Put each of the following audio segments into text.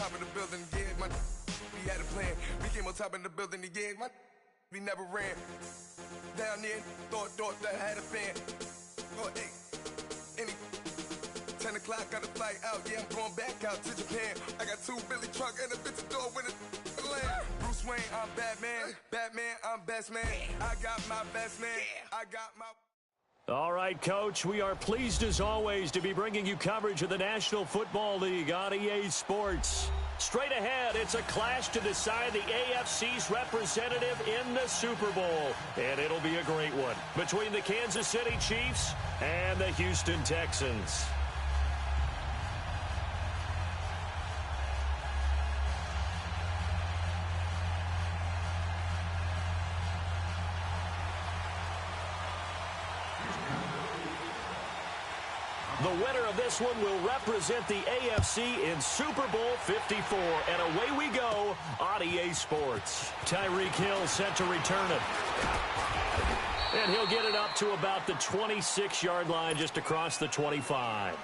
top of the building, yeah, my we had a plan. We came on top of the building, yeah, my we never ran. Down there, thought that I had a fan. Oh, hey, any 10 o'clock, got a flight out, yeah, I'm going back out to Japan. I got 2 Billy truck and a bitch door with a land. Bruce Wayne, I'm Batman. Batman, I'm best man. I got my best man. I got my... All right, Coach, we are pleased as always to be bringing you coverage of the National Football League on EA Sports. Straight ahead, it's a clash to decide the AFC's representative in the Super Bowl. And it'll be a great one between the Kansas City Chiefs and the Houston Texans. The winner of this one will represent the AFC in Super Bowl 54. And away we go on EA Sports. Tyreek Hill set to return it. And he'll get it up to about the 26-yard line, just across the 25.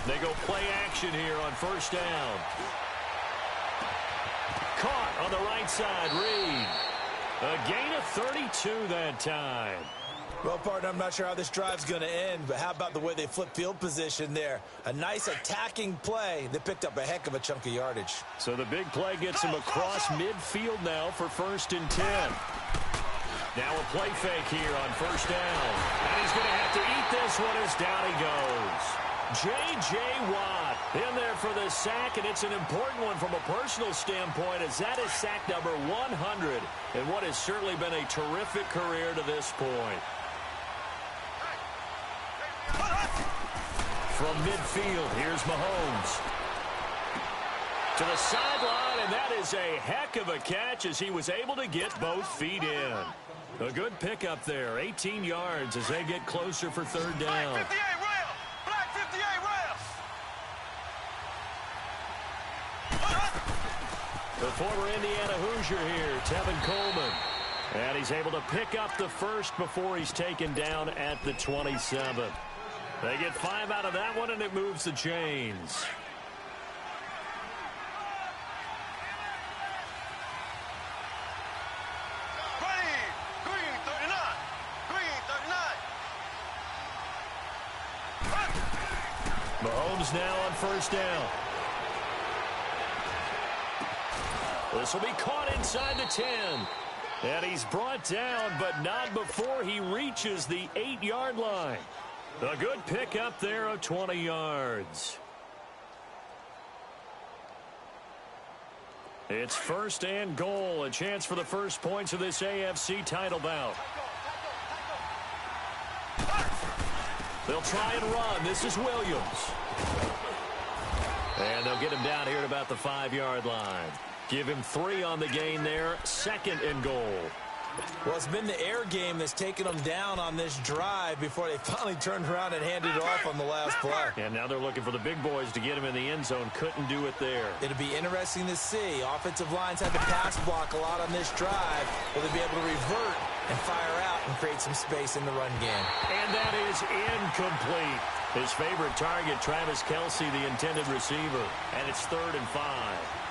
They go play action here on first down. Caught on the right side, Reed. A gain of 32 that time. Well, partner, I'm not sure how this drive's going to end, but how about the way they flip field position there? A nice attacking play. They picked up a heck of a chunk of yardage. So the big play gets him across midfield now for 1st and 10. Now a play fake here on first down. And he's going to have to eat this one as down he goes. J.J. Watt in there for the sack, and it's an important one from a personal standpoint, as that is sack number 100 in what has certainly been a terrific career to this point. From midfield, here's Mahomes. To the sideline, and that is a heck of a catch as he was able to get both feet in. A good pickup there, 18 yards as they get closer for 3rd down. The former Indiana Hoosier here, Tevin Coleman. And he's able to pick up the first before he's taken down at the 27. They get 5 out of that one, and it moves the chains. Mahomes now on first down. This will be caught inside the 10. And he's brought down, but not before he reaches the 8-yard line. A good pickup there of 20 yards. It's 1st and goal, a chance for the first points of this AFC title bout. They'll try and run. This is Williams. And they'll get him down here at about the 5-yard line. Give him 3 on the gain there. 2nd and goal. Well, it's been the air game that's taken them down on this drive before they finally turned around and handed it off on the last play. And now they're looking for the big boys to get him in the end zone. Couldn't do it there. It'll be interesting to see. Offensive lines had to pass block a lot on this drive. Will they be able to revert and fire out and create some space in the run game? And that is incomplete. His favorite target, Travis Kelce, the intended receiver. And it's 3rd and 5.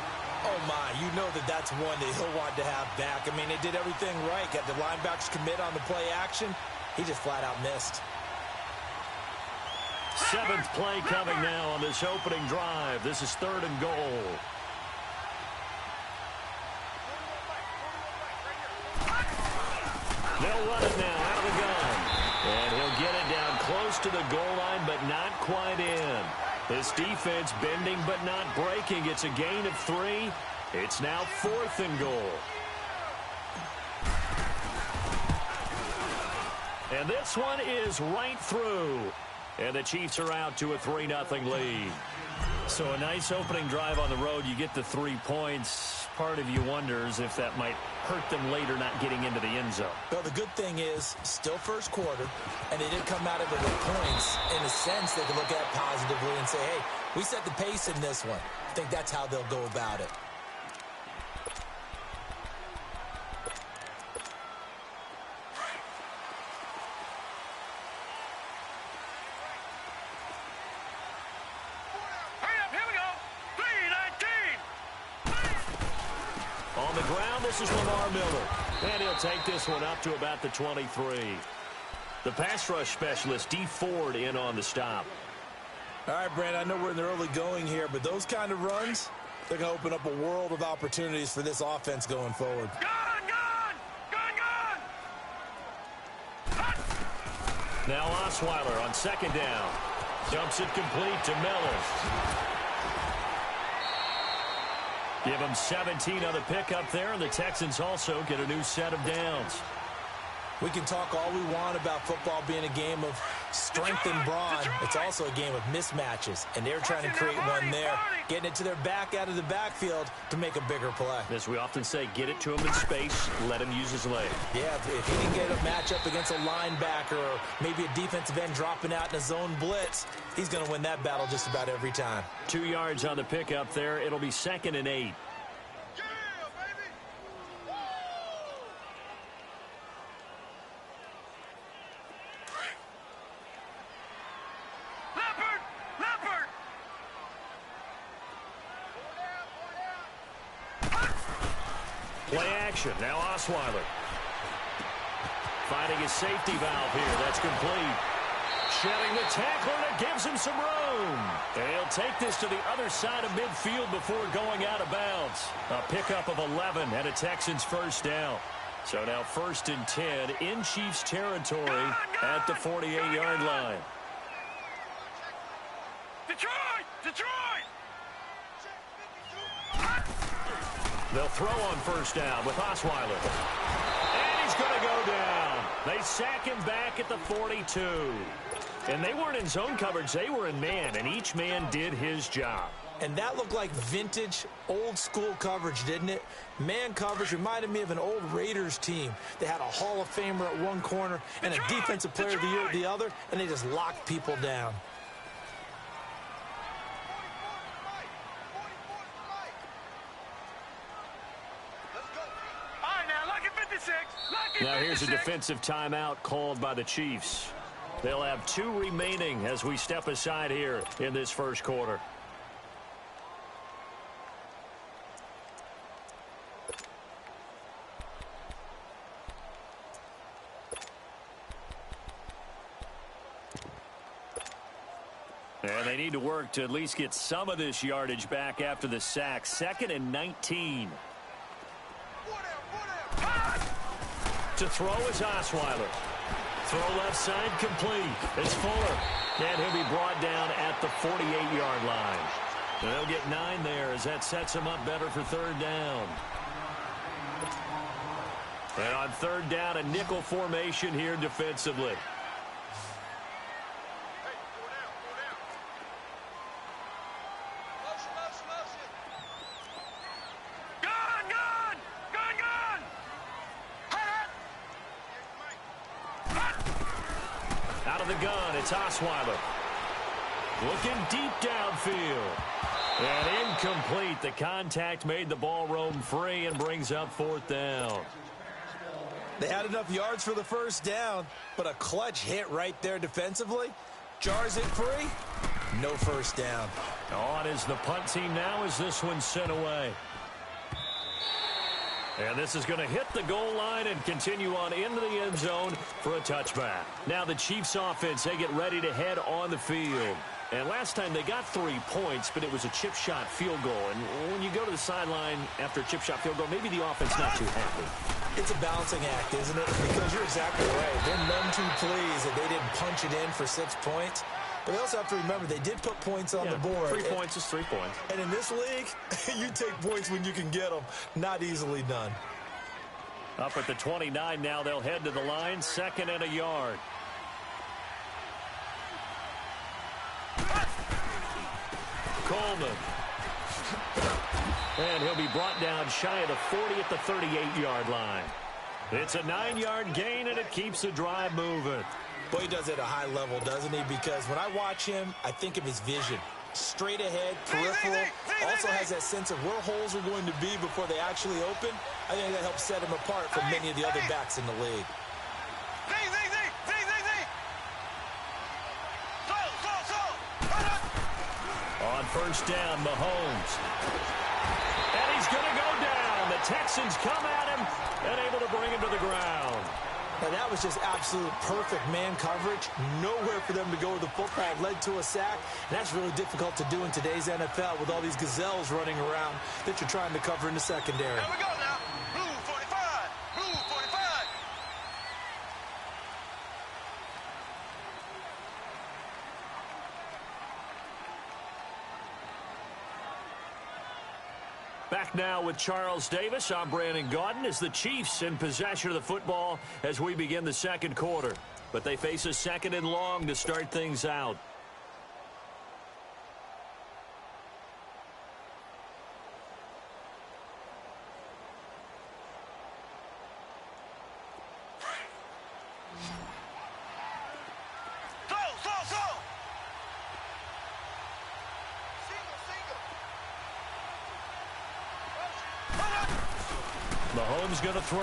Oh, my, you know that's one that he'll want to have back. I mean, they did everything right. Got the linebackers commit on the play action. He just flat out missed. 7th play coming now on this opening drive. This is 3rd and goal. They'll run it now out of the gun. And he'll get it down close to the goal line, but not quite in. This defense bending but not breaking. It's a gain of 3. It's now 4th and goal. And this one is right through. And the Chiefs are out to a 3-0 lead. So a nice opening drive on the road. You get the 3 points. Part of you wonders if that might hurt them later not getting into the end zone. Well, the good thing is still first quarter, and they did come out of it with points. In a sense, they can look at it positively and say, hey, we set the pace in this one. I think that's how they'll go about it. On the ground, this is Lamar Miller. And he'll take this one up to about the 23. The pass rush specialist, D. Ford, in on the stop. All right, Brand, I know we're in the early going here, but those kind of runs, they're going to open up a world of opportunities for this offense going forward. Now Osweiler on second down. Dumps it complete to Miller. Give him 17 on the pickup there, and the Texans also get a new set of downs. We can talk all we want about football being a game of strength and brawn. It's also a game of mismatches, and they're trying to create one there, getting it to their back out of the backfield to make a bigger play. As we often say, get it to him in space, let him use his leg. Yeah, if he can get a matchup against a linebacker or maybe a defensive end dropping out in a zone blitz, he's going to win that battle just about every time. 2 yards on the pickup there. It'll be 2nd and 8. Play action. Now Osweiler. Finding his safety valve here. That's complete. Shedding the tackler, and it gives him some room. And he'll take this to the other side of midfield before going out of bounds. A pickup of 11 and a Texans first down. So now 1st and 10 in Chiefs territory at the 48-yard line. Detroit! They'll throw on first down with Osweiler. And he's going to go down. They sack him back at the 42. And they weren't in zone coverage. They were in man, and each man did his job. And that looked like vintage, old-school coverage, didn't it? Man coverage reminded me of an old Raiders team. They had a Hall of Famer at one corner and a Defensive Player of the Year at the other, and they just locked people down. Now here's a defensive timeout called by the Chiefs. They'll have 2 remaining as we step aside here in this first quarter. And they need to work to at least get some of this yardage back after the sack. 2nd and 19. To throw is Osweiler. Throw left side complete. It's Fuller. And he'll be brought down at the 48-yard line. And they'll get 9 there as that sets him up better for 3rd down. And on 3rd down, a nickel formation here defensively. Out of the gun, it's Osweiler. Looking deep downfield. And incomplete. The contact made the ball roam free and brings up 4th down. They had enough yards for the first down, but a clutch hit right there defensively. Jars it free. No first down. On is the punt team now as this one's sent away. And this is going to hit the goal line and continue on into the end zone for a touchback. Now the Chiefs offense, they get ready to head on the field. And last time they got 3 points, but it was a chip shot field goal. And when you go to the sideline after a chip shot field goal, maybe the offense not too happy. It's a balancing act, isn't it? Because you're exactly right. They're none too pleased that they didn't punch it in for 6 points. But they also have to remember they did put points on the board. 3 points is 3 points. And in this league, you take points when you can get them. Not easily done. Up at the 29 now, they'll head to the line. 2nd and a yard. Coleman. And he'll be brought down shy of the 40 at the 38-yard line. It's a 9-yard gain, and it keeps the drive moving. Boy, he does it at a high level, doesn't he? Because when I watch him, I think of his vision. Straight ahead, peripheral, also has that sense of where holes are going to be before they actually open. I think that helps set him apart from many of the other backs in the league. On first down, Mahomes. And he's going to go down. The Texans come at him and able to bring him to the ground. Now, that was just absolute perfect man coverage. Nowhere for them to go with the football. Led to a sack. And that's really difficult to do in today's NFL with all these gazelles running around that you're trying to cover in the secondary. Here we go now. Blue 45. Blue 45. Back now with Charles Davis. I'm Brandon Gaudin as the Chiefs in possession of the football as we begin the second quarter. But they face a 2nd and long to start things out. Mahomes going to throw.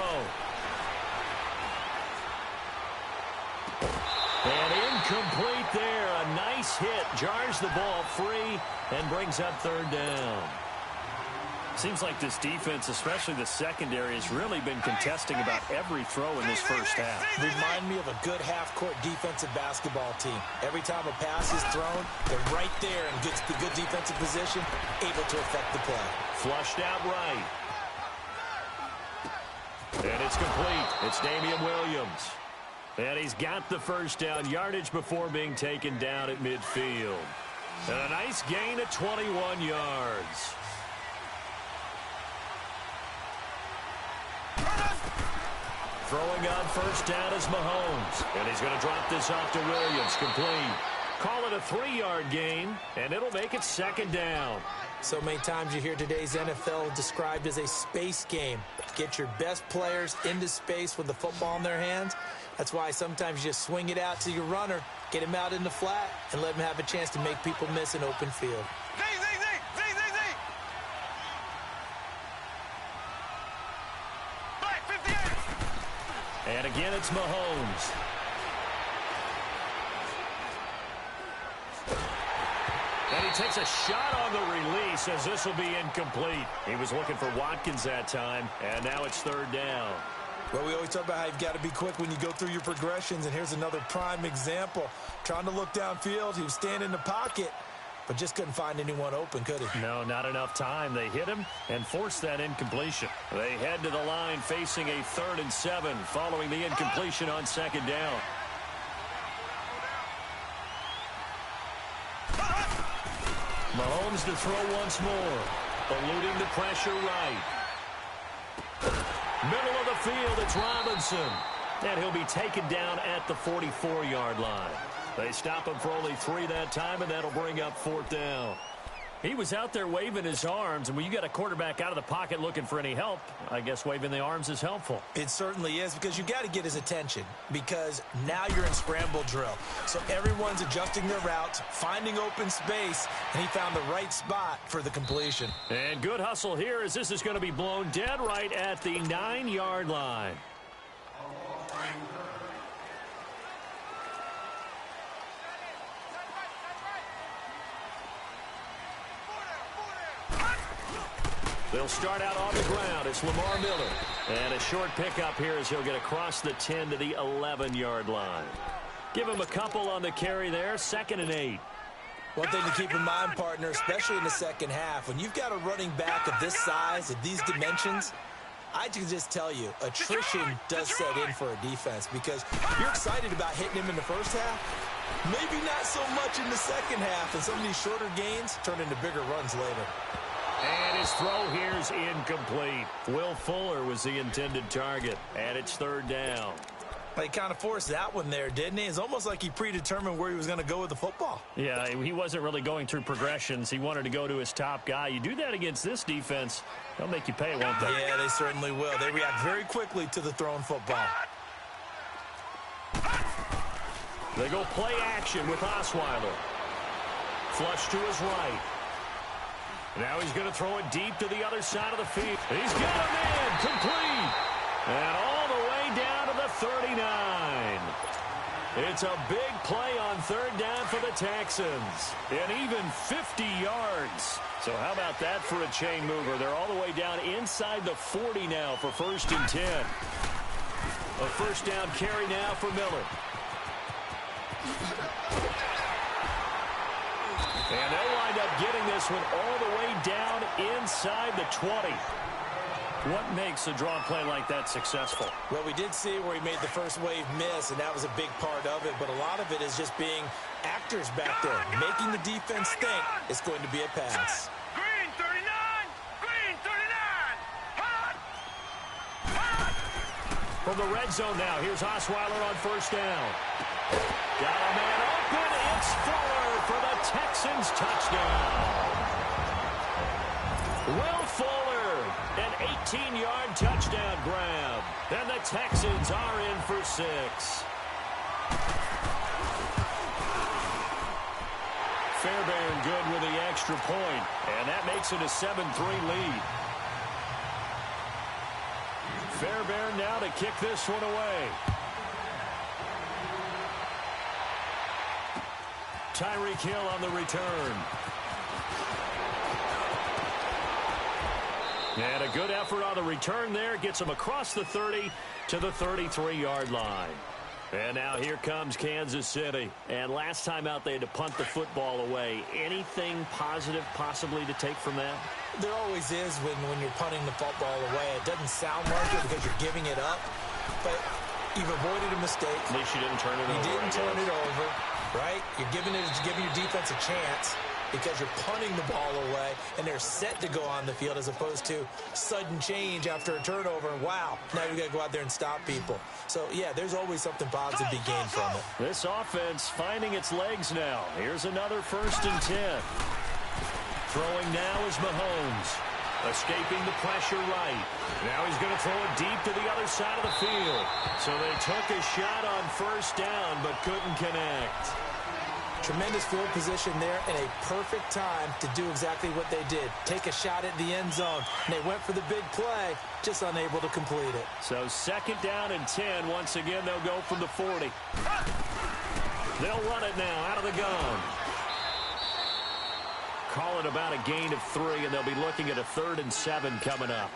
And incomplete there. A nice hit. Jars the ball free and brings up 3rd down. Seems like this defense, especially the secondary, has really been contesting about every throw in this first half. Remind me of a good half-court defensive basketball team. Every time a pass is thrown, they're right there and gets the good defensive position, able to affect the play. Flushed out right. And it's complete. It's Damian Williams. And he's got the first down yardage before being taken down at midfield. And a nice gain of 21 yards. Throwing on first down is Mahomes. And he's going to drop this off to Williams. Complete. Call it a 3-yard gain, and it'll make it 2nd down. So many times you hear today's NFL described as a space game. Get your best players into space with the football in their hands. That's why sometimes you just swing it out to your runner, get him out in the flat, and let him have a chance to make people miss an open field. And again, it's Mahomes. And he takes a shot on the release as this will be incomplete. He was looking for Watkins that time, and now it's 3rd down. Well, we always talk about how you've got to be quick when you go through your progressions, and here's another prime example. Trying to look downfield, he was standing in the pocket, but just couldn't find anyone open, could he? No, not enough time. They hit him and forced that incompletion. They head to the line facing a 3rd and 7 following the incompletion on 2nd down. Mahomes to throw once more. Eluding the pressure right. Middle of the field, it's Robinson. And he'll be taken down at the 44-yard line. They stop him for only 3 that time, and that'll bring up 4th down. He was out there waving his arms, and when you got a quarterback out of the pocket looking for any help, I guess waving the arms is helpful. It certainly is, because you got to get his attention, because now you're in scramble drill. So everyone's adjusting their routes, finding open space, and he found the right spot for the completion. And good hustle here as this is going to be blown dead right at the 9-yard line. They'll start out on the ground. It's Lamar Miller. And a short pickup here as he'll get across the 10 to the 11-yard line. Give him a couple on the carry there. 2nd and 8. One thing to keep in mind, partner, especially in the second half, when you've got a running back of this size, of these dimensions, I can just tell you, attrition does set in for a defense, because you're excited about hitting him in the first half. Maybe not so much in the second half, and some of these shorter gains turn into bigger runs later. And his throw here is incomplete. Will Fuller was the intended target, and it's 3rd down. He kind of forced that one there, didn't he? It's almost like he predetermined where he was going to go with the football. Yeah, he wasn't really going through progressions. He wanted to go to his top guy. You do that against this defense, they'll make you pay, won't they? Yeah, they certainly will. They react very quickly to the thrown football. They go play action with Osweiler. Flush to his right. Now he's going to throw it deep to the other side of the field. He's got him in, complete. And all the way down to the 39. It's a big play on third down for the Texans. And even 50 yards. So how about that for a chain mover? They're all the way down inside the 40 now for 1st and 10. A first down carry now for Miller. And they'll wind up getting this one all the way down inside the 20. What makes a draw play like that successful? Well, we did see where he made the first wave miss, and that was a big part of it. But a lot of it is just being actors back there, making the defense think it's going to be a pass. Green 39! Green 39! Hot! Hot! From the red zone now, here's Osweiler on first down. Got a man open. It's Fuller for the Texans touchdown. Will Fuller, an 18-yard touchdown grab. And the Texans are in for 6. Fairbairn good with the extra point, and that makes it a 7-3 lead. Fairbairn now to kick this one away. Tyreek Hill on the return. And a good effort on the return there. Gets him across the 30 to the 33-yard line. And now here comes Kansas City. And last time out, they had to punt the football away. Anything positive possibly to take from that? There always is when you're punting the football away. It doesn't sound like it because you're giving it up, but you've avoided a mistake. At least you didn't turn it over. You didn't turn it over, right? You're giving your defense a chance because you're punting the ball away, and they're set to go on the field as opposed to sudden change after a turnover, and wow, now you got to go out there and stop people. So, yeah, there's always something positive to be gained from it. This offense finding its legs now. Here's another 1st and 10. Throwing now is Mahomes. Escaping the pressure right. Now he's going to throw it deep to the other side of the field. So they took a shot on first down, but couldn't connect. Tremendous field position there and a perfect time to do exactly what they did. Take a shot at the end zone. And they went for the big play, just unable to complete it. So 2nd down and 10. Once again, they'll go from the 40. They'll run it now out of the gun. Call it about a gain of 3, and they'll be looking at a 3rd and 7 coming up.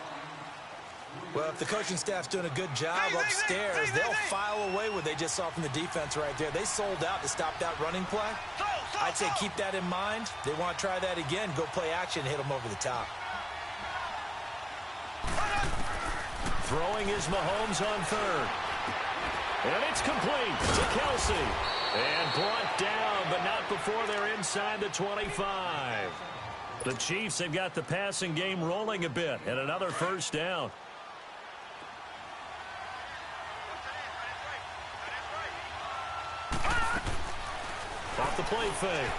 Well, if the coaching staff's doing a good job upstairs, they'll file away what they just saw from the defense right there. They sold out to stop that running play. I'd say keep that in mind. They want to try that again. Go play action and hit them over the top. Throwing is Mahomes on 3rd. And it's complete to Kelsey. And brought down, but not before they're inside the 25. The Chiefs have got the passing game rolling a bit, and another 1st down. Off the play fake.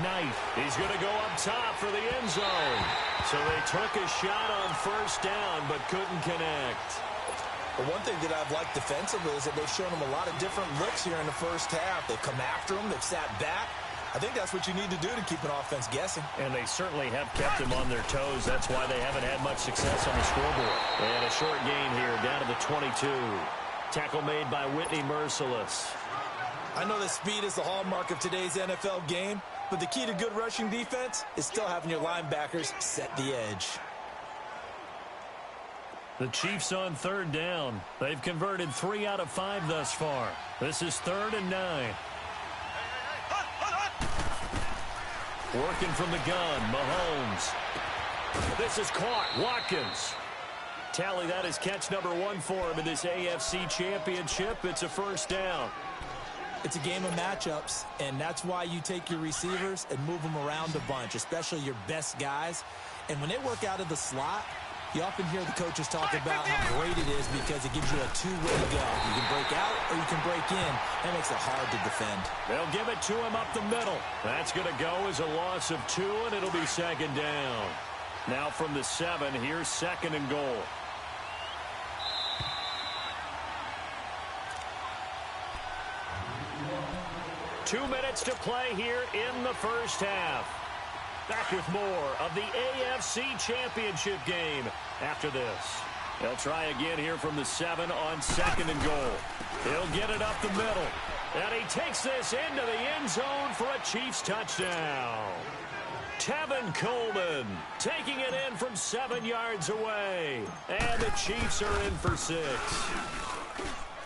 Knight. He's going to go up top for the end zone. So they took a shot on 1st down, but couldn't connect. But one thing that I've liked defensively is that they've shown them a lot of different looks here in the first half. They've come after them. They've sat back. I think that's what you need to do to keep an offense guessing. And they certainly have kept them on their toes. That's why they haven't had much success on the scoreboard. And a short gain here down to the 22. Tackle made by Whitney Merciless. I know that speed is the hallmark of today's NFL game, but the key to good rushing defense is still having your linebackers set the edge. The Chiefs on 3rd down. They've converted 3 out of 5 thus far. This is 3rd and 9. Working from the gun, Mahomes. This is caught, Watkins. Tally that is catch number 1 for him in this AFC Championship. It's a 1st down. It's a game of matchups, and that's why you take your receivers and move them around a bunch, especially your best guys. And when they work out of the slot, You often hear the coaches talk about how great it is because it gives you a two-way to go. You can break out or you can break in. That makes it hard to defend. They'll give it to him up the middle. That's going to go as a loss of 2, and it'll be second down. Now from the 7, here's second and goal. Two minutes to play here in the first half. Back with more of the AFC Championship game after this. They'll try again here from the 7 on second and goal. He'll get it up the middle. And he takes this into the end zone for a Chiefs touchdown. Tevin Coleman taking it in from 7 yards away. And the Chiefs are in for 6.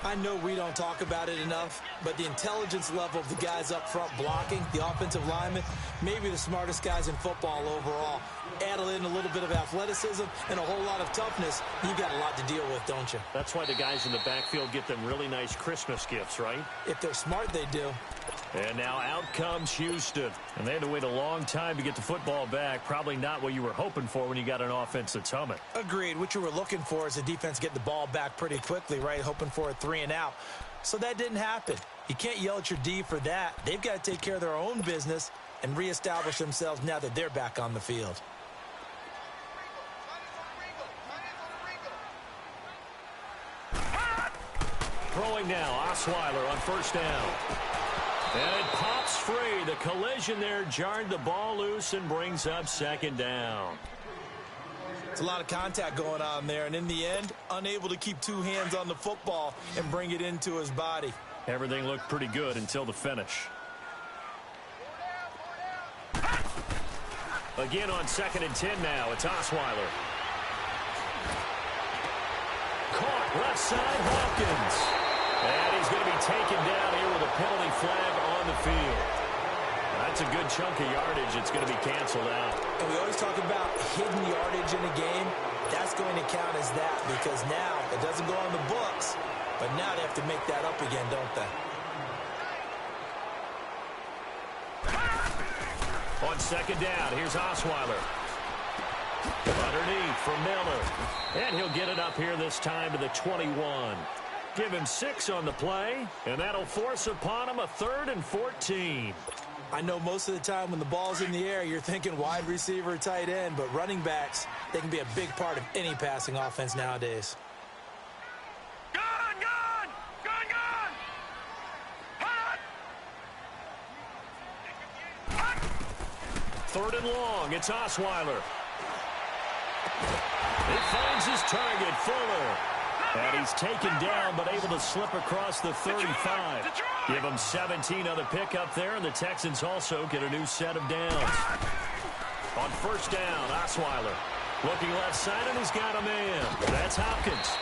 I know we don't talk about it enough, but the intelligence level of the guys up front blocking, the offensive linemen, maybe the smartest guys in football overall. Add in a little bit of athleticism and a whole lot of toughness, you've got a lot to deal with, don't you? That's why the guys in the backfield get them really nice Christmas gifts, right? If they're smart, they do. And now out comes Houston. And they had to wait a long time to get the football back. Probably not what you were hoping for when you got an offense that's humming. Agreed. What you were looking for is the defense getting the ball back pretty quickly, right? Hoping for a 3 and out. So that didn't happen. You can't yell at your D for that. They've got to take care of their own business and reestablish themselves now that they're back on the field. Throwing now, Osweiler on first down. And it pops free. The collision there jarred the ball loose and brings up second down. It's a lot of contact going on there, and in the end, unable to keep 2 hands on the football and bring it into his body. Everything looked pretty good until the finish. Again on second and 10 now. It's Osweiler. Caught left side, Hopkins. And he's going to be taken down here with a penalty flag on the field. That's a good chunk of yardage. It's going to be canceled out. And we always talk about hidden yardage in a game. That's going to count as that because now it doesn't go on the books, but now they have to make that up again, don't they? On second down, here's Osweiler. Underneath for Miller. And he'll get it up here this time to the 21. Give him 6 on the play, and that'll force upon him a 3rd and 14. I know most of the time when the ball's in the air, you're thinking wide receiver, tight end, but running backs, they can be a big part of any passing offense nowadays. Gun! Hot! 3rd and long, it's Osweiler. He finds his target, Fuller. And he's taken down, but able to slip across the 35. Give him 17 on the pickup there, and the Texans also get a new set of downs. On first down, Osweiler looking left side, and he's got a man. That's Hopkins.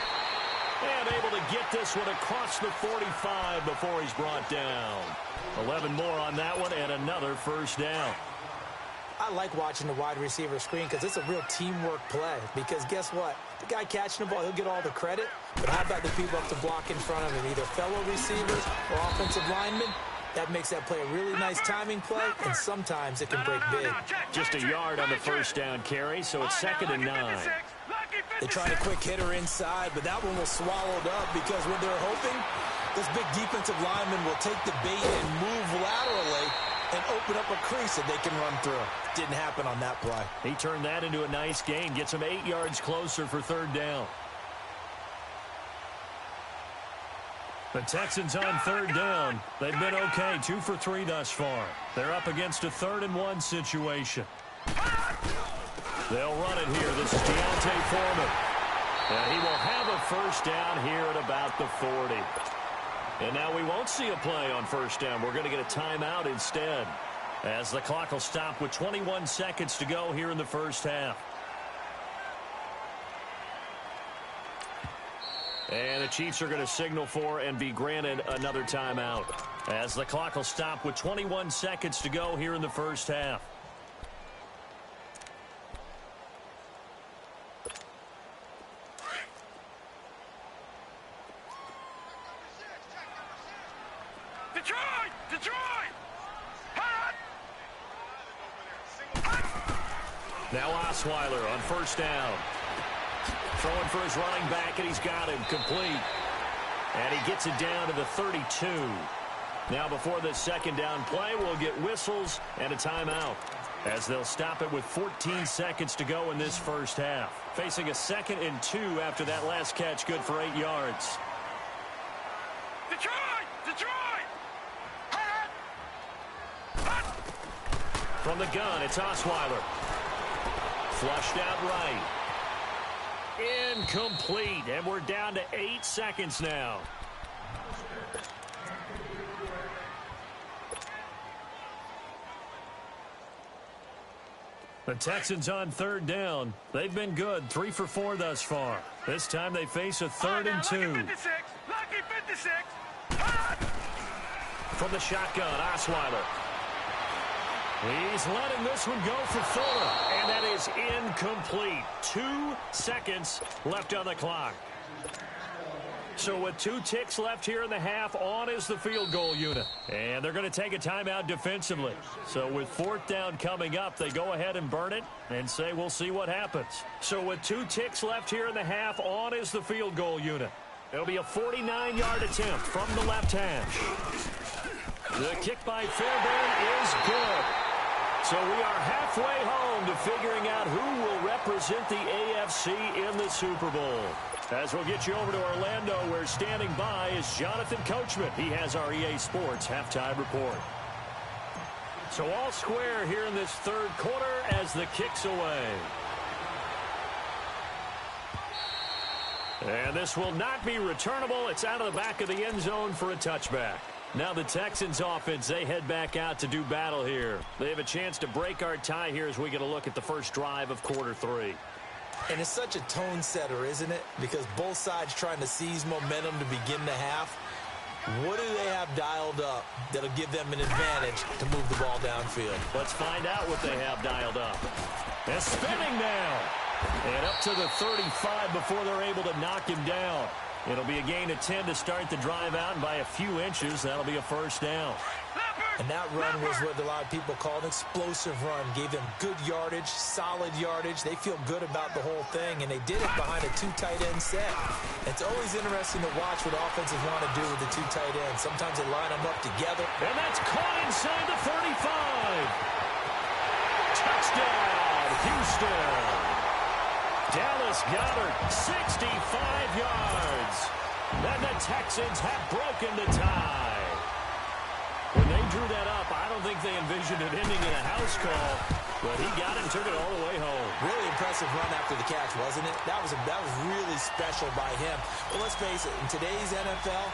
And able to get this one across the 45 before he's brought down. 11 more on that one, and another first down. I like watching the wide receiver screen because it's a real teamwork play. Because guess what? The guy catching the ball, he'll get all the credit. But how about the people up to block in front of him, either fellow receivers or offensive linemen? That makes that play a really nice timing play, and sometimes it can break big. Just a yard on the first down carry, so it's 2nd and 9. They tried a quick hitter inside, but that one was swallowed up because when they're hoping, this big defensive lineman will take the bait and move laterally and open up a crease that they can run through. Didn't happen on that play. He turned that into a nice gain, gets him 8 yards closer for 3rd down. The Texans on 3rd down. They've been okay, 2 for 3 thus far. They're up against a 3rd and 1 situation. They'll run it here. This is Deontay Foreman. And he will have a first down here at about the 40. And now we won't see a play on first down. We're going to get a timeout instead, as the clock will stop with 21 seconds to go here in the first half. And the Chiefs are going to signal for and be granted another timeout, as the clock will stop with 21 seconds to go here in the first half. Now Osweiler on first down. throwing for his running back, and he's got him complete. And he gets it down to the 32. Now before this second down play, we'll get whistles and a timeout, as they'll stop it with 14 seconds to go in this first half. Facing a 2nd and 2 after that last catch, good for 8 yards. Detroit! Detroit! From the gun, it's Osweiler. Flushed out right. Incomplete, and we're down to 8 seconds now. The Texans on 3rd down. They've been good, 3 for 4 thus far. This time they face a 3rd and 2. Lucky 56! From the shotgun, Osweiler. He's letting this one go for Fuller, and that is incomplete. 2 seconds left on the clock. So with 2 ticks left here in the half, on is the field goal unit. And they're going to take a timeout defensively. So with 4th down coming up, they go ahead and burn it and say we'll see what happens. So with 2 ticks left here in the half, on is the field goal unit. It'll be a 49-yard attempt from the left hash. The kick by Fairbairn is good. So we are halfway home to figuring out who will represent the AFC in the Super Bowl. As we'll get you over to Orlando, where standing by is Jonathan Coachman. He has our EA Sports halftime report. So all square here in this 3rd quarter as the kick's away. And this will not be returnable. It's out of the back of the end zone for a touchback. Now the Texans offense, they head back out to do battle here. They have a chance to break our tie here as we get a look at the first drive of quarter 3. And it's such a tone setter, isn't it? Because both sides trying to seize momentum to begin the half. What do they have dialed up that'll give them an advantage to move the ball downfield? Let's find out what they have dialed up. They're spinning now. And up to the 35 before they're able to knock him down. It'll be a gain of 10 to start the drive out, and by a few inches, that'll be a first down. And that run was what a lot of people call an explosive run. Gave them good yardage, solid yardage. They feel good about the whole thing, and they did it behind a 2 tight end set. It's always interesting to watch what offenses want to do with the 2 tight ends. Sometimes they line them up together. And that's caught inside the 35. Touchdown, Houston. Dallas Goedert, 65 yards. And the Texans have broken the tie. When they drew that up, I don't think they envisioned it ending in a house call, but he got it and took it all the way home. Really impressive run after the catch, wasn't it? That was really special by him. But let's face it, in today's NFL,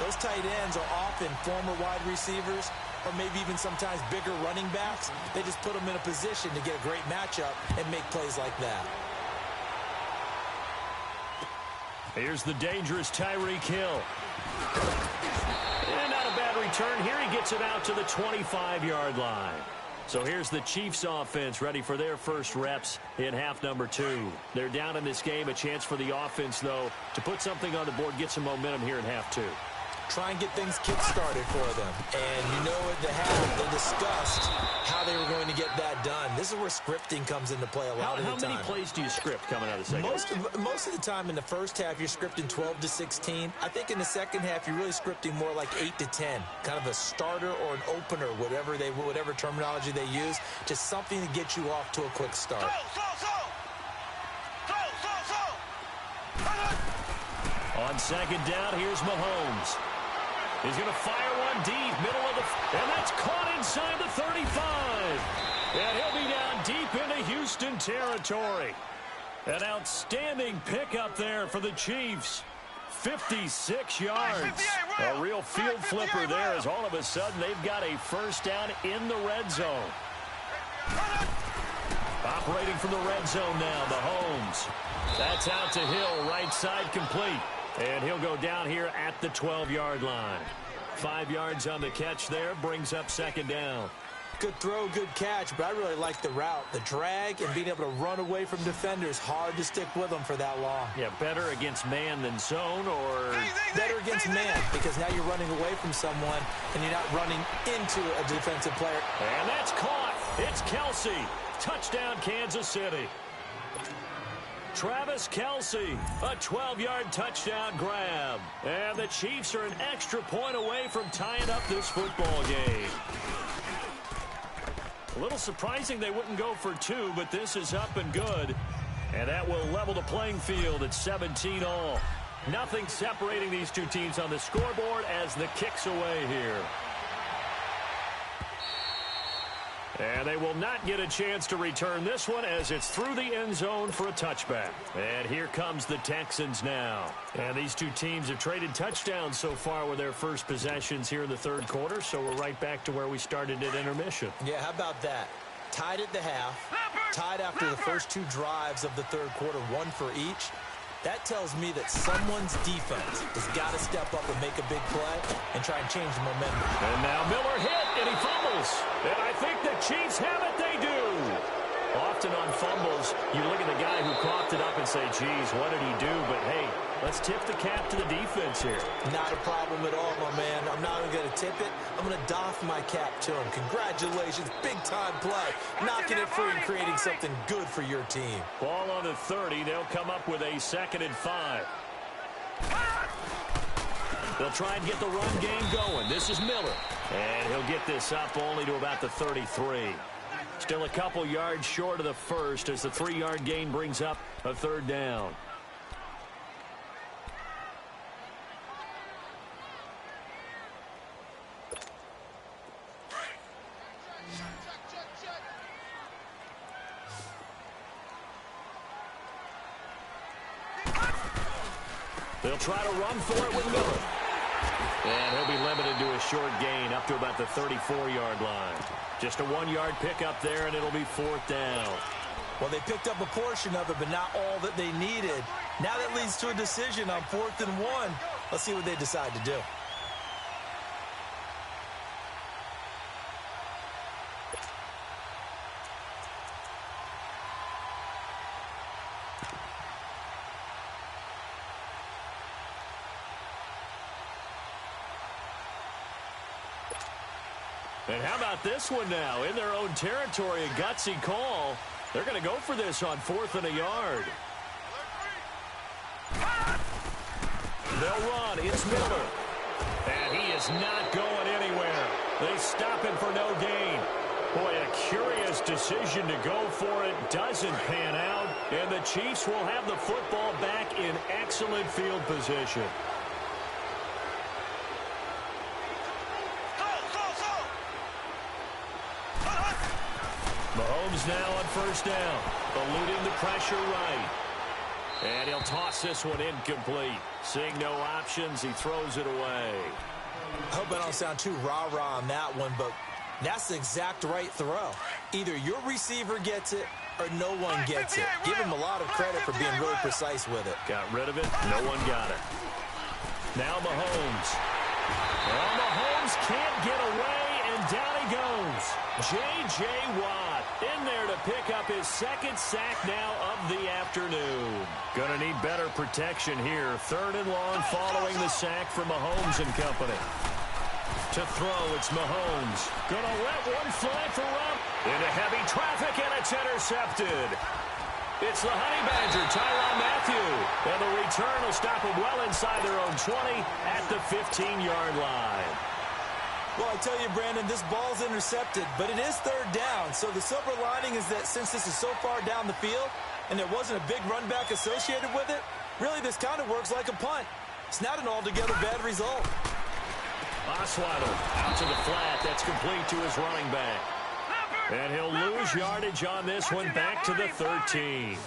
those tight ends are often former wide receivers or maybe even sometimes bigger running backs. They just put them in a position to get a great matchup and make plays like that. Here's the dangerous Tyreek Hill. And not a bad return here. He gets it out to the 25-yard line. So here's the Chiefs offense ready for their first reps in half number 2. They're down in this game. A chance for the offense, though, to put something on the board, get some momentum here in half 2. Try and get things kick-started for them. And you know at the half, they discussed how they were going to get that done. This is where scripting comes into play a lot of the time. How many plays do you script coming out of the second? Most of the time in the first half, you're scripting 12 to 16. I think in the second half, you're really scripting more like 8 to 10. Kind of a starter or an opener, whatever terminology they use. Just something to get you off to a quick start. On second down, here's Mahomes. He's going to fire one deep, middle of the... And that's caught inside the 35. And he'll be down deep into Houston territory. An outstanding pickup there for the Chiefs. 56 yards. A real field flipper there as all of a sudden they've got a first down in the red zone. Operating from the red zone now, Mahomes. That's out to Hill, right side complete. And he'll go down here at the 12-yard line. 5 yards on the catch there, brings up second down. Good throw, good catch, but I really like the route. The drag and being able to run away from defenders, hard to stick with them for that long. Yeah, better against man than zone, or... Better against man, because now you're running away from someone and you're not running into a defensive player. And that's caught. It's Kelsey. Touchdown, Kansas City. Travis Kelce, a 12-yard touchdown grab. And the Chiefs are an extra point away from tying up this football game. A little surprising they wouldn't go for two, but this is up and good. And that will level the playing field at 17 all. Nothing separating these two teams on the scoreboard as the kick's away here. And they will not get a chance to return this one as it's through the end zone for a touchback. And here comes the Texans now. And these two teams have traded touchdowns so far with their first possessions here in the third quarter, so we're right back to where we started at intermission. Yeah, how about that? Tied at the half, tied after the first two drives of the third quarter, one for each. That tells me that someone's defense has got to step up and make a big play and try and change the momentum. And now Miller hit, and he fumbles. And I think the Chiefs have it. They do. Often on fumbles, you look at the guy who coughed it up and say, geez, what did he do? But, hey, let's tip the cap to the defense here. Not a problem at all, my man. I'm not even going to tip it. I'm going to doff my cap to him. Congratulations. Big-time play. Knocking it free and creating something good for your team. Ball on the 30. They'll come up with a 2nd and 5. They'll try and get the run game going. This is Miller. And he'll get this up only to about the 33. Still a couple yards short of the first as the 3-yard gain brings up a 3rd down. They'll try to run for it with Miller. And he'll be limited to a short gain up to about the 34-yard line. Just a 1-yard pickup there, and it'll be 4th down. Well, they picked up a portion of it, but not all that they needed. Now that leads to a decision on 4th and 1. Let's see what they decide to do. And how about this one now? In their own territory, a gutsy call. They're going to go for this on 4th and a yard. They'll run. It's Miller. And he is not going anywhere. They stop him for no gain. Boy, a curious decision to go for it. Doesn't pan out. And the Chiefs will have the football back in excellent field position. Mahomes now on 1st down, eluding the pressure right. And he'll toss this one incomplete. Seeing no options, he throws it away. I hope I don't sound too rah-rah on that one, but that's the exact right throw. Either your receiver gets it or no one gets it. Give him a lot of credit for being really precise with it. Got rid of it. No one got it. Now Mahomes. Well, Mahomes can't get away, and down he goes. J.J. Watt in there to pick up his 2nd sack now of the afternoon. Gonna need better protection here. 3rd and long following the sack from Mahomes and company. To throw, it's Mahomes. Gonna let one fly for Rupp. Into heavy traffic, and it's intercepted. It's the Honey Badger, Tyrann Mathieu. And the return will stop him well inside their own 20 at the 15-yard line. Well, I tell you, Brandon, this ball's intercepted, but it is 3rd down. So the silver lining is that since this is so far down the field and there wasn't a big run back associated with it, really this kind of works like a punt. It's not an altogether bad result. Osweiler out to the flat. That's complete to his running back. And he'll lose yardage on this one back to the 13.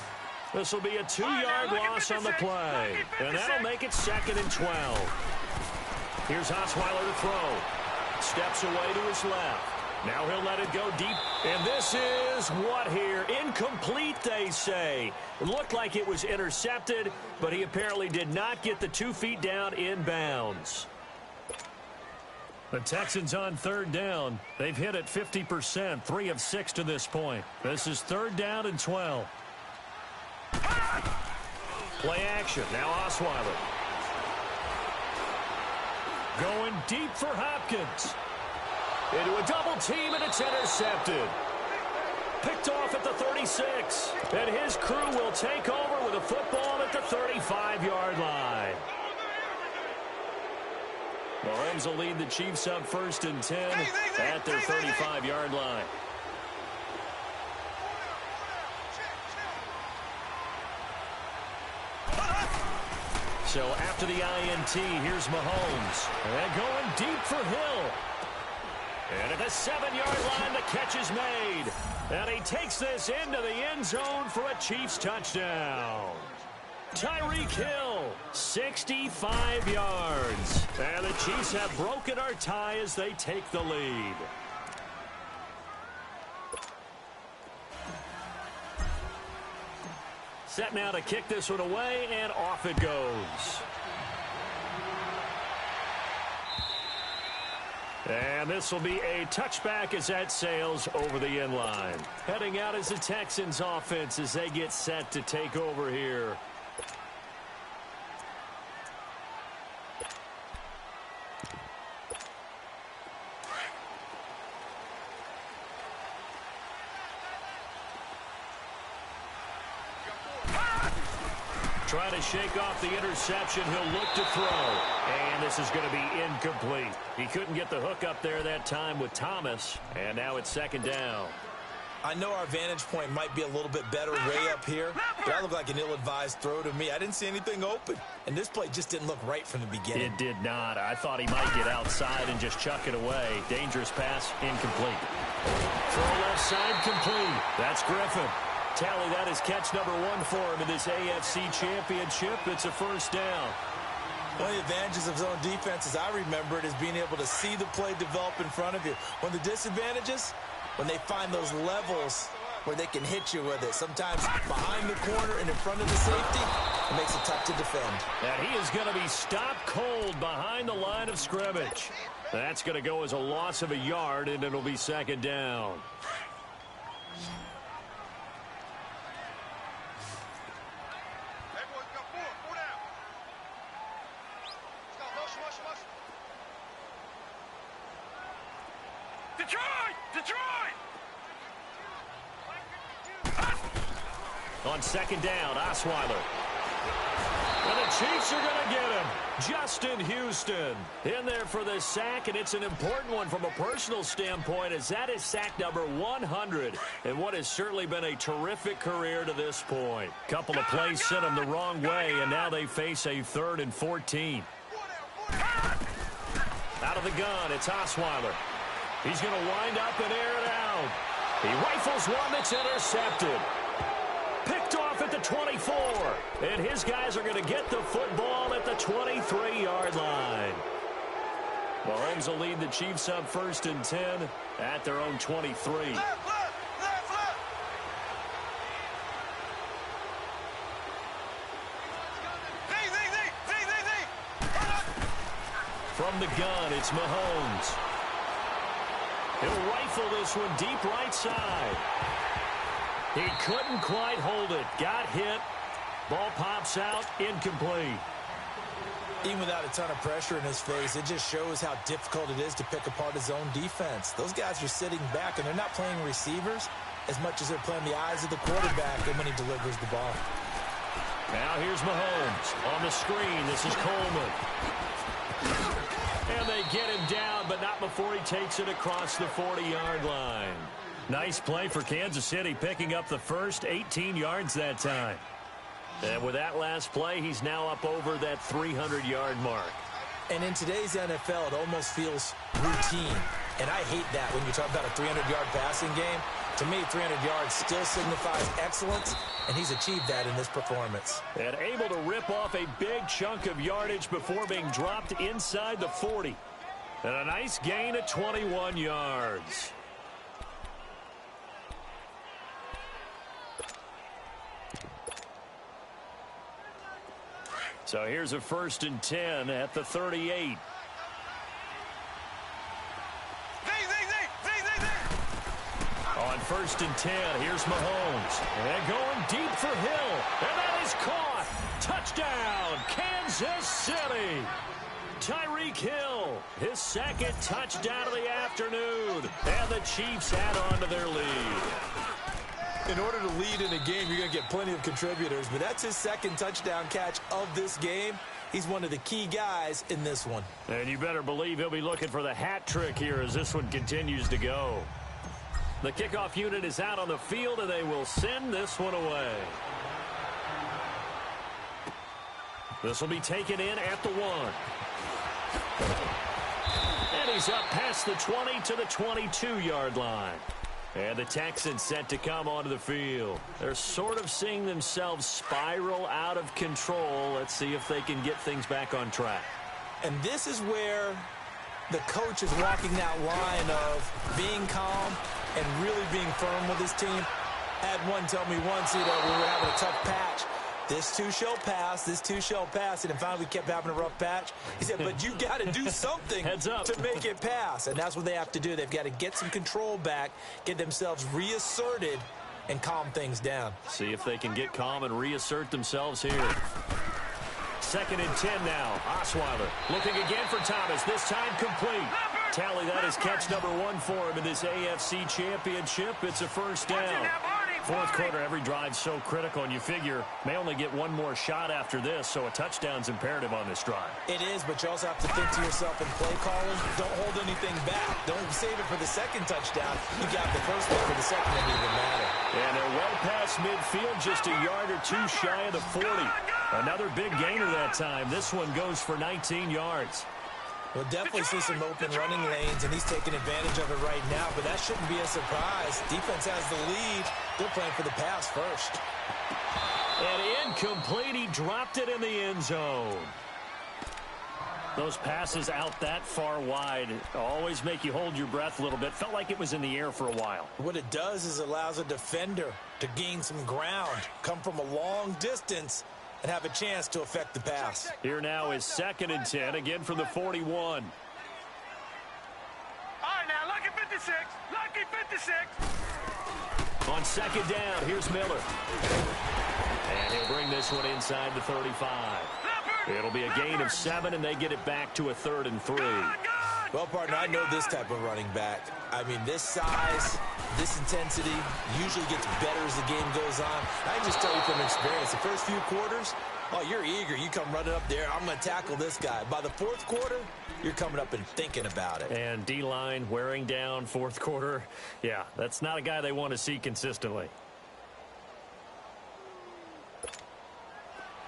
This will be a 2-yard loss on the play. And that'll make it 2nd and 12. Here's Osweiler to throw. Steps away to his left. Now he'll let it go deep. And this is what here? Incomplete, they say. It looked like it was intercepted, but he apparently did not get the 2 feet down in bounds. The Texans on 3rd down. They've hit it 50%, 3 of 6 to this point. This is 3rd down and 12. Play action. Now Osweiler. Going deep for Hopkins. Into a double team, and it's intercepted. Picked off at the 36. And his crew will take over with a football at the 35-yard line. Mahomes will lead the Chiefs up 1st and 10 at their 35-yard line. So after the INT, here's Mahomes. And going deep for Hill. And at the 7-yard line, the catch is made. And he takes this into the end zone for a Chiefs touchdown. Tyreek Hill, 65 yards. And the Chiefs have broken our tie as they take the lead. Set now to kick this one away, and off it goes. And this will be a touchback as that sails over the end line. Heading out is the Texans offense as they get set to take over here. Trying to shake off the interception. He'll look to throw. And this is going to be incomplete. He couldn't get the hook up there that time with Thomas. And now it's 2nd down. I know our vantage point might be a little bit better way up here, but that looked like an ill-advised throw to me. I didn't see anything open. And this play just didn't look right from the beginning. It did not. I thought he might get outside and just chuck it away. Dangerous pass, incomplete. Throw left side, complete. That's Griffin. Tally, that is catch number 1 for him in this AFC Championship. It's a 1st down. One of the advantages of zone defense, as I remember it, is being able to see the play develop in front of you. One of the disadvantages, when they find those levels where they can hit you with it. Sometimes behind the corner and in front of the safety, it makes it tough to defend. And he is going to be stopped cold behind the line of scrimmage. That's going to go as a loss of a yard, and it'll be 2nd down. Detroit! On 2nd down, Osweiler. And the Chiefs are going to get him. Justin Houston in there for the sack, and it's an important one from a personal standpoint, as that is sack number 100 in what has certainly been a terrific career to this point. Couple of plays sent them the wrong way, and now they face a 3rd and 14. Out of the gun, it's Osweiler. He's going to wind up and air it out. He rifles one that's intercepted. Picked off at the 24. And his guys are going to get the football at the 23-yard line. Mahomes will lead the Chiefs up 1st and 10 at their own 23. From the gun, it's Mahomes. He'll rifle this one deep right side. He couldn't quite hold it. Got hit. Ball pops out. Incomplete. Even without a ton of pressure in his face, it just shows how difficult it is to pick apart his own defense. Those guys are sitting back, and they're not playing receivers as much as they're playing the eyes of the quarterback and when he delivers the ball. Now here's Mahomes. On the screen, this is Coleman. And they get him down, but not before he takes it across the 40-yard line. Nice play for Kansas City, picking up the first 18 yards that time. And with that last play, he's now up over that 300-yard mark. And in today's NFL, it almost feels routine. And I hate that when you talk about a 300-yard passing game. To me, 300 yards still signifies excellence, and he's achieved that in this performance. And able to rip off a big chunk of yardage before being dropped inside the 40. And a nice gain of 21 yards. So here's a 1st and 10 at the 38. On 1st and 10, here's Mahomes. And going deep for Hill. And that is caught. Touchdown, Kansas City. Tyreek Hill, his 2nd touchdown of the afternoon. And the Chiefs add on to their lead. In order to lead in a game, you're going to get plenty of contributors, but that's his second touchdown catch of this game. He's one of the key guys in this one. And you better believe he'll be looking for the hat trick here as this one continues to go. The kickoff unit is out on the field, and they will send this one away. This will be taken in at the 1. And he's up past the 20 to the 22-yard line. And the Texans set to come onto the field. They're sort of seeing themselves spiral out of control. Let's see if they can get things back on track. And this is where the coach is walking that line of being calm and really being firm with his team. Had one tell me once, we were having a tough patch. This too shall pass, this too shall pass. And finally we kept having a rough patch. He said, but you got to do something Heads up. to make it pass. And that's what they have to do. They've got to get some control back, get themselves reasserted, and calm things down. See if they can get calm and reassert themselves here. 2nd and 10 now. Osweiler looking again for Thomas. This time complete. Tally, that is catch number 1 for him in this AFC Championship. It's a first down. Fourth quarter, every drive so critical, and you figure may only get one more shot after this, so a touchdown's imperative on this drive. It is, but you also have to think to yourself in play calling, don't hold anything back. Don't save it for the second touchdown. You got the first one for the second, it doesn't even matter. And they're well past midfield, just a yard or two shy of the 40. Another big gainer that time. This one goes for 19 yards. We'll definitely see some open running lanes, and he's taking advantage of it right now, but that shouldn't be a surprise. Defense has the lead. They're playing for the pass first. And incomplete. He dropped it in the end zone. Those passes out that far wide always make you hold your breath a little bit. Felt like it was in the air for a while. What it does is it allows a defender to gain some ground, come from a long distance, and have a chance to affect the pass. Here now is 2nd and 10, again from the 41. All right, now, lucky 56. Lucky 56. On 2nd down, here's Miller. And he'll bring this one inside the 35. It'll be a gain of 7, and they get it back to a 3rd and 3. Well, partner, I know this type of running back. I mean, this size, this intensity usually gets better as the game goes on. I can just tell you from experience, the first few quarters, oh, you're eager. You come running up there, I'm going to tackle this guy. By the 4th quarter, you're coming up and thinking about it. And D-line wearing down 4th quarter. Yeah, that's not a guy they want to see consistently.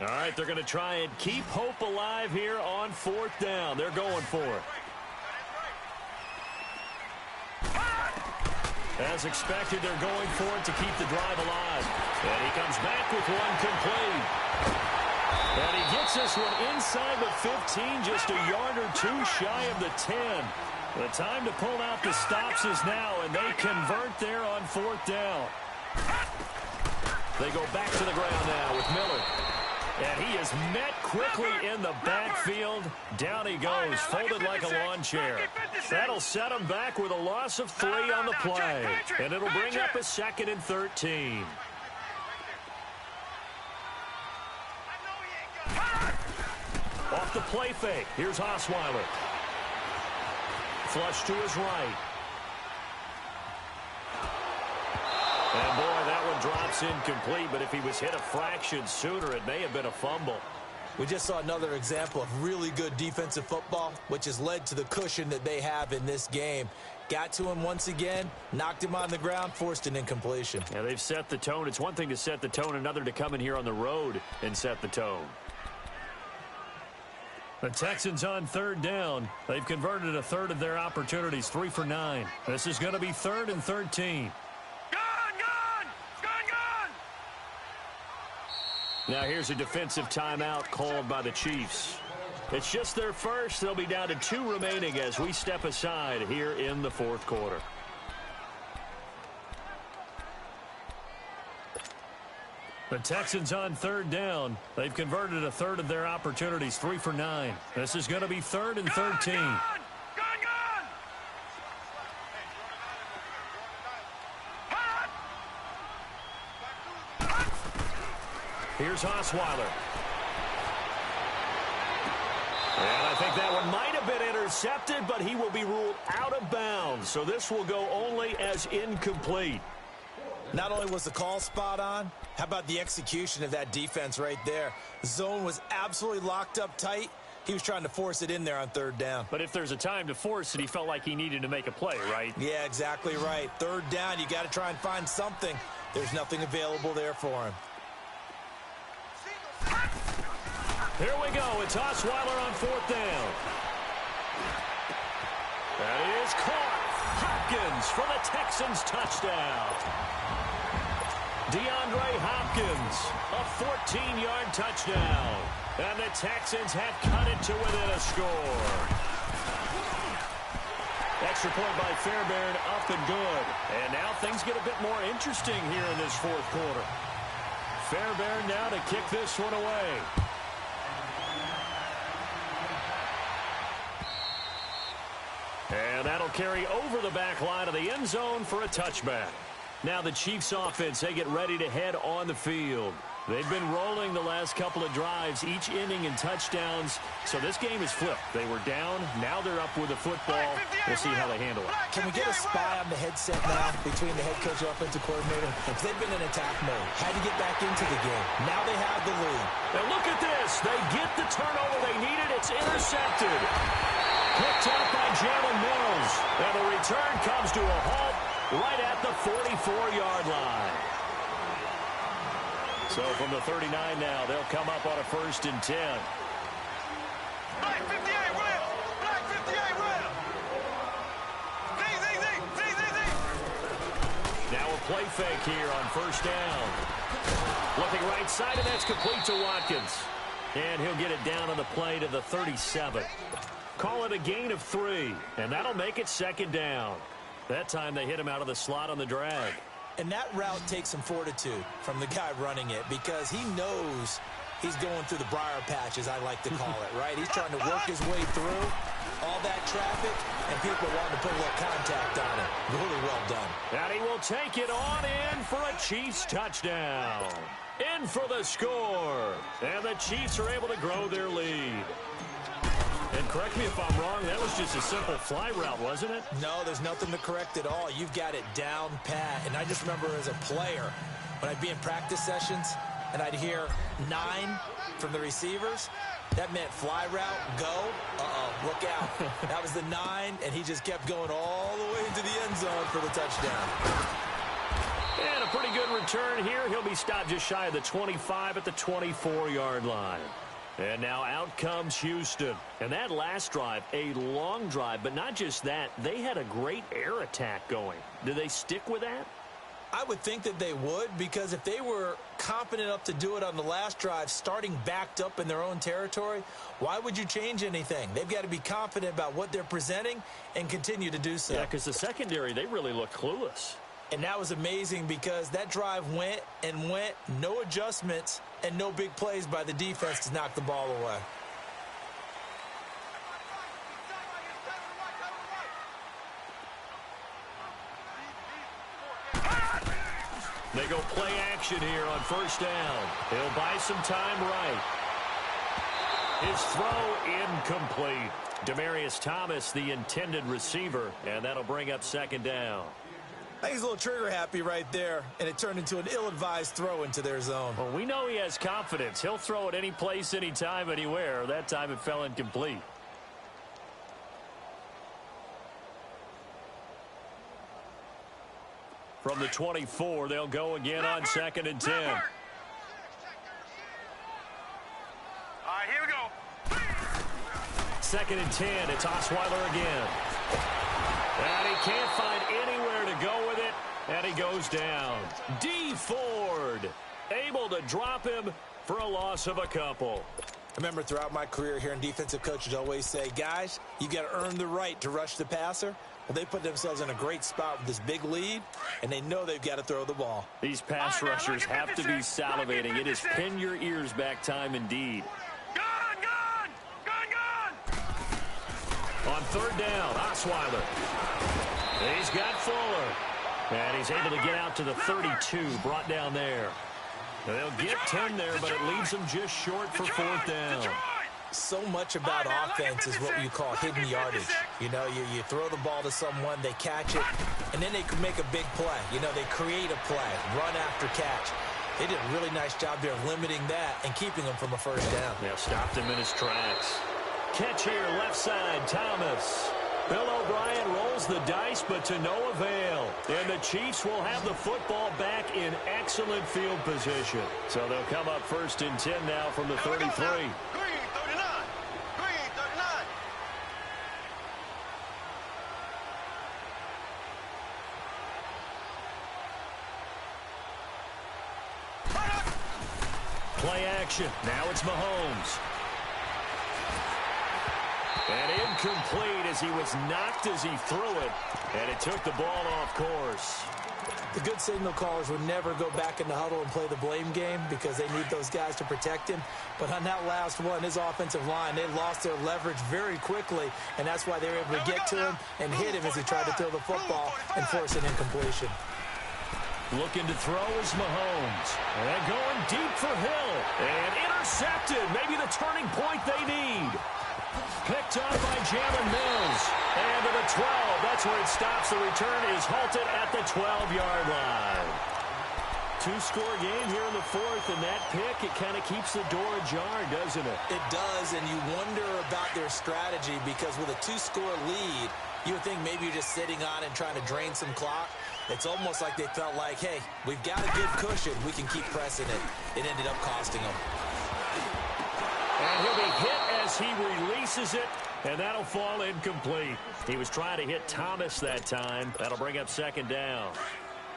All right, they're going to try and keep hope alive here on 4th down. They're going for it. As expected, they're going for it to keep the drive alive. And he comes back with one complete. And he gets this one inside the 15, just a yard or two shy of the 10. The time to pull out the stops is now, and they convert there on 4th down. They go back to the ground now with Miller. And he is met quickly in the backfield. Down he goes, folded like a lawn chair. That'll set him back with a loss of 3 on the play. And it'll bring up a 2nd and 13. Off the play fake. Here's Osweiler. Flush to his right. And boy, that one drops incomplete, but if he was hit a fraction sooner, it may have been a fumble. We just saw another example of really good defensive football, which has led to the cushion that they have in this game. Got to him once again, knocked him on the ground, forced an incompletion. Yeah, they've set the tone. It's one thing to set the tone, another to come in here on the road and set the tone. The Texans on 3rd down. They've converted a 1/3 of their opportunities, 3 for 9. This is going to be 3rd and 13. Now here's a defensive timeout called by the Chiefs. It's just their first. They'll be down to 2 remaining as we step aside here in the 4th quarter. The Texans on 3rd down. They've converted a 1/3 of their opportunities, 3 for 9. This is going to be 3rd and 13. Here's Osweiler. And I think that one might have been intercepted, but he will be ruled out of bounds. So this will go only as incomplete. Not only was the call spot on, how about the execution of that defense right there? The zone was absolutely locked up tight. He was trying to force it in there on third down. But if there's a time to force it, he felt like he needed to make a play, right? Yeah, exactly right. Third down, you got to try and find something. There's nothing available there for him. Here we go. It's Osweiler on fourth down. That is caught. Hopkins for the Texans touchdown. DeAndre Hopkins, a 14-yard touchdown. And the Texans have cut it to within a score. Extra point by Fairbairn, up and good. And now things get a bit more interesting here in this fourth quarter. Fairbairn now to kick this one away. And that'll carry over the back line of the end zone for a touchback. Now the Chiefs offense, they get ready to head on the field. They've been rolling the last couple of drives, each inning in touchdowns. So this game is flipped. They were down. Now they're up with the football. We'll see how they handle it. Can we get a spy on the headset now between the head coach and offensive coordinator? Because they've been in attack mode. Had to get back into the game. Now they have the lead. And look at this. They get the turnover they needed. It's intercepted. Picked up by Jalen Mills. And the return comes to a halt right at the 44-yard line. So from the 39 now, they'll come up on a 1st and 10. Black 58, Will! Black 58, Will! Z. Now a play fake here on 1st down. Looking right side, and that's complete to Watkins. And he'll get it down on the play to the 37. Call it a gain of 3, and that'll make it 2nd down. That time they hit him out of the slot on the drag. And that route takes some fortitude from the guy running it because he knows he's going through the briar patch, as I like to call it, right? He's trying to work his way through all that traffic, and people wanting to put a little contact on it. Really well done. And he will take it on in for a Chiefs touchdown. In for the score. And the Chiefs are able to grow their lead. And correct me if I'm wrong, that was just a simple fly route, wasn't it? No, there's nothing to correct at all. You've got it down pat. And I just remember as a player, when I'd be in practice sessions and I'd hear 9 from the receivers, that meant fly route, go, look out. That was the 9, and he just kept going all the way into the end zone for the touchdown. And a pretty good return here. He'll be stopped just shy of the 25 at the 24-yard line. And now out comes Houston. And that last drive, a long drive, but not just that. They had a great air attack going. Do they stick with that? I would think that they would, because if they were confident enough to do it on the last drive, starting backed up in their own territory, why would you change anything? They've got to be confident about what they're presenting and continue to do so. Yeah, because the secondary, they really look clueless. And that was amazing because that drive went and went, no adjustments, and no big plays by the defense to knock the ball away. They go play action here on 1st down. He'll buy some time right. His throw incomplete. Demaryius Thomas, the intended receiver, and that'll bring up 2nd down. I think he's a little trigger happy right there, and it turned into an ill-advised throw into their zone. Well, we know he has confidence. He'll throw it any place, anytime, anywhere. That time it fell incomplete. From the 24, they'll go again on 2nd and 10. All right, here we go. 2nd and 10, it's Osweiler again. And he can't find anywhere to go with it, and he goes down. D. Ford able to drop him for a loss of a couple. I remember throughout my career hearing defensive coaches always say, guys, you got to earn the right to rush the passer. Well, they put themselves in a great spot with this big lead, and they know they've got to throw the ball. These pass rushers have to be salivating. It is pin your ears back time indeed. On 3rd down, Osweiler. He's got Fuller. And he's able to get out to the 32, brought down there. They'll get 10 there, but it leaves them just short for 4th down. So much about offense is what you call hidden yardage. You know, you throw the ball to someone, they catch it, and then they could make a big play. You know, they create a play, run after catch. They did a really nice job there of limiting that and keeping him from a first down. Yeah, stopped him in his tracks. Catch here, left side, Thomas. Bill O'Brien rolls the dice, but to no avail. And the Chiefs will have the football back in excellent field position. So they'll come up 1st and 10 now from the 33. Green 39. Green 39. Play action. Now it's Mahomes. And incomplete as he was knocked as he threw it. And it took the ball off course. The good signal callers would never go back in the huddle and play the blame game because they need those guys to protect him. But on that last one, his offensive line, they lost their leverage very quickly, and that's why they were able to get to him and hit him as he tried to throw the football and force an incompletion. Looking to throw is Mahomes. And going deep for Hill. And intercepted. Maybe the turning point they need. Picked off by Jalen Mills. And to the 12. That's where it stops. The return is halted at the 12-yard line. Two-score game here in the 4th, and that pick, it kind of keeps the door ajar, doesn't it? It does, and you wonder about their strategy because with a 2-score lead, you would think maybe you're just sitting on it and trying to drain some clock. It's almost like they felt like, hey, we've got a good cushion. We can keep pressing it. It ended up costing them. And he'll be hit as he releases it, and that'll fall incomplete. He was trying to hit Thomas that time. That'll bring up 2nd down.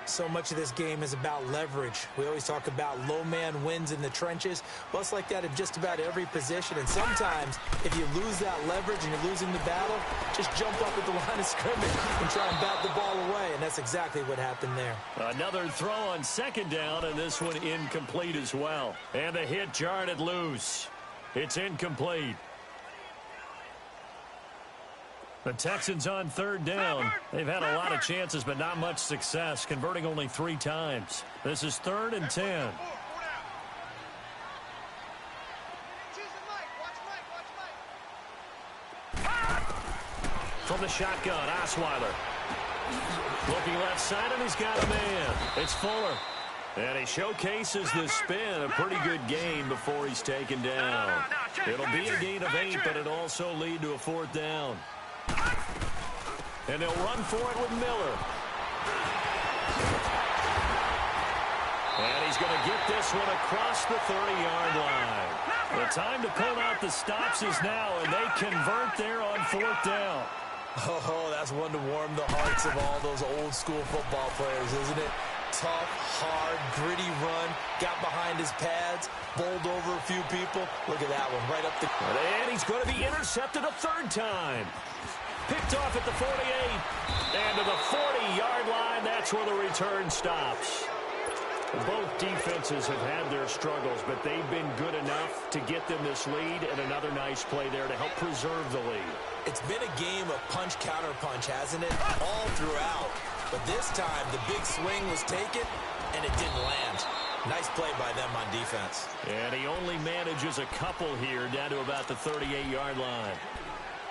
So much of this game is about leverage. We always talk about low man wins in the trenches. Well, it's like that in just about every position. And sometimes, if you lose that leverage and you're losing the battle, just jump up at the line of scrimmage and try and bat the ball away. And that's exactly what happened there. Another throw on 2nd down, and this one incomplete as well. And the hit jarred it loose. It's incomplete. The Texans on 3rd down. They've had a lot of chances, but not much success, converting only 3 times. This is 3rd and 10. From the shotgun, Osweiler. Looking left side, and he's got a man. It's Fuller. And he showcases the spin, a pretty good gain before he's taken down. It'll be a gain of 8, but it'll also lead to a 4th down. And they'll run for it with Miller. And he's going to get this one across the 30-yard line. The time to pull out the stops is now, and they convert there on 4th down. Oh, that's one to warm the hearts of all those old-school football players, isn't it? Tough, hard, gritty run, got behind his pads, bowled over a few people. Look at that one, right up the... And he's going to be intercepted a 3rd time. Picked off at the 48. And to the 40-yard line, that's where the return stops. Both defenses have had their struggles, but they've been good enough to get them this lead, and another nice play there to help preserve the lead. It's been a game of punch-counter-punch, hasn't it? All throughout. But this time, the big swing was taken, and it didn't land. Nice play by them on defense. And he only manages a couple here down to about the 38-yard line.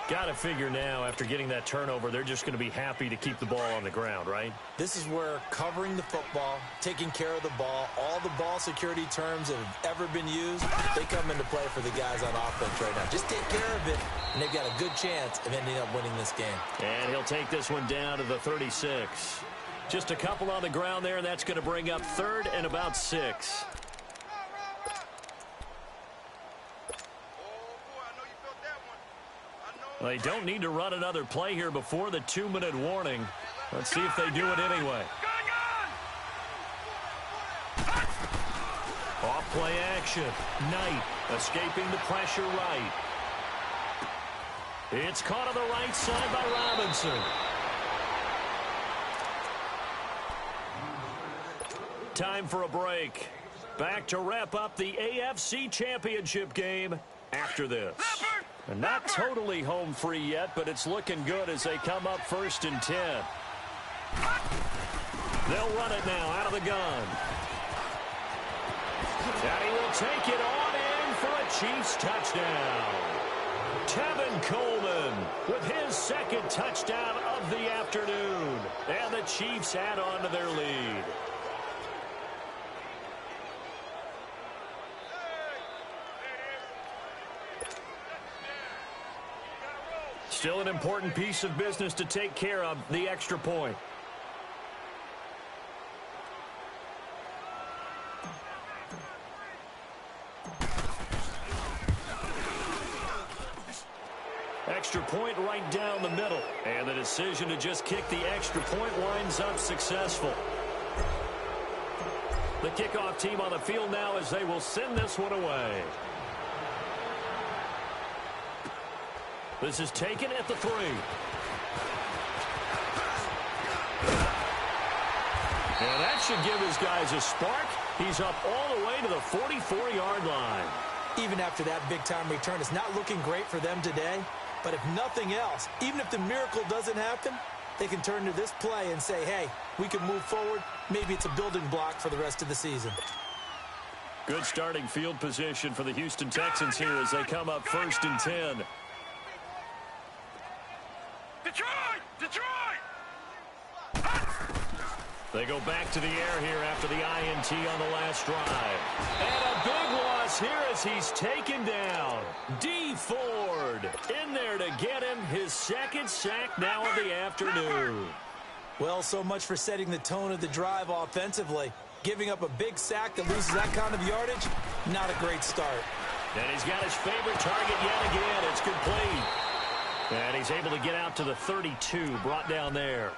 Got to figure now, after getting that turnover, they're just going to be happy to keep the ball on the ground, right? This is where covering the football, taking care of the ball, all the ball security terms that have ever been used, they come into play for the guys on offense right now. Just take care of it, and they've got a good chance of ending up winning this game. And he'll take this one down to the 36. Just a couple on the ground there, and that's going to bring up 3rd and about 6. They don't need to run another play here before the 2-minute warning. Let's see if they do it anyway. Off play action. Knight escaping the pressure right. It's caught on the right side by Robinson. Time for a break. Back to wrap up the AFC Championship game after this. And not totally home free yet, but it's looking good as they come up 1st and 10. They'll run it now out of the gun. And he will take it on in for a Chiefs touchdown. Tevin Coleman with his second touchdown of the afternoon. And the Chiefs add on to their lead. Still an important piece of business to take care of, the extra point. Extra point right down the middle. And the decision to just kick the extra point winds up successful. The kickoff team on the field now as they will send this one away. This is taken at the 3. And that should give his guys a spark. He's up all the way to the 44-yard line. Even after that big-time return, it's not looking great for them today. But if nothing else, even if the miracle doesn't happen, they can turn to this play and say, hey, we can move forward. Maybe it's a building block for the rest of the season. Good starting field position for the Houston Texans here as they come up 1st and 10. Detroit! They go back to the air here after the INT on the last drive. And a big loss here as he's taken down. D. Ford in there to get him his second sack now of the afternoon. Well, so much for setting the tone of the drive offensively. Giving up a big sack that loses that kind of yardage, not a great start. And he's got his favorite target yet again. It's complete. And he's able to get out to the 32, brought down there.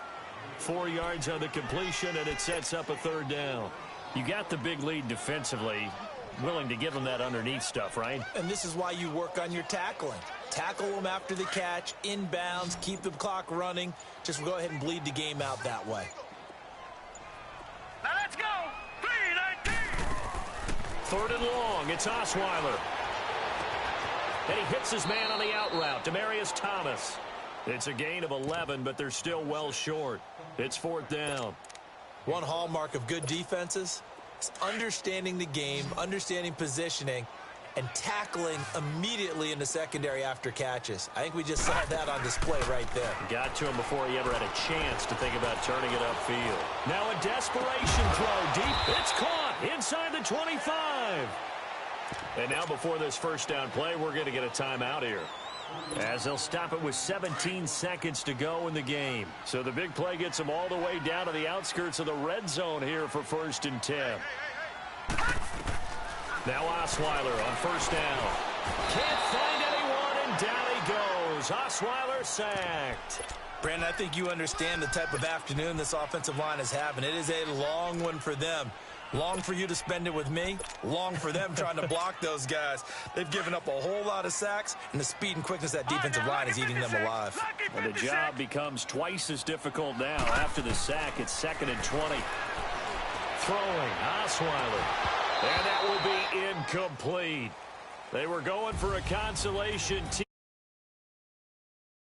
4 yards on the completion, and it sets up a 3rd down. You got the big lead defensively. Willing to give them that underneath stuff, right? And this is why you work on your tackling. Tackle them after the catch, inbounds, keep the clock running. Just go ahead and bleed the game out that way. Now let's go. 3-19. 3rd and long. It's Osweiler. And he hits his man on the out route, Demaryius Thomas. It's a gain of 11, but they're still well short. It's 4th down. One hallmark of good defenses is understanding the game, understanding positioning, and tackling immediately in the secondary after catches. I think we just saw that on display right there. Got to him before he ever had a chance to think about turning it upfield. Now a desperation throw deep. It's caught inside the 25. And now before this 1st down play, we're going to get a timeout here, as they'll stop it with 17 seconds to go in the game. So the big play gets them all the way down to the outskirts of the red zone here for 1st and 10. Now Osweiler on 1st down. Can't find anyone, and down he goes. Osweiler sacked. Brandon, I think you understand the type of afternoon this offensive line is having. It is a long one for them. Long for you to spend it with me. Long for them trying to block those guys. They've given up a whole lot of sacks, and the speed and quickness of that defensive line is eating them alive. And the job becomes twice as difficult now. After the sack, it's 2nd and 20. Throwing, Osweiler. And that will be incomplete. They were going for a consolation.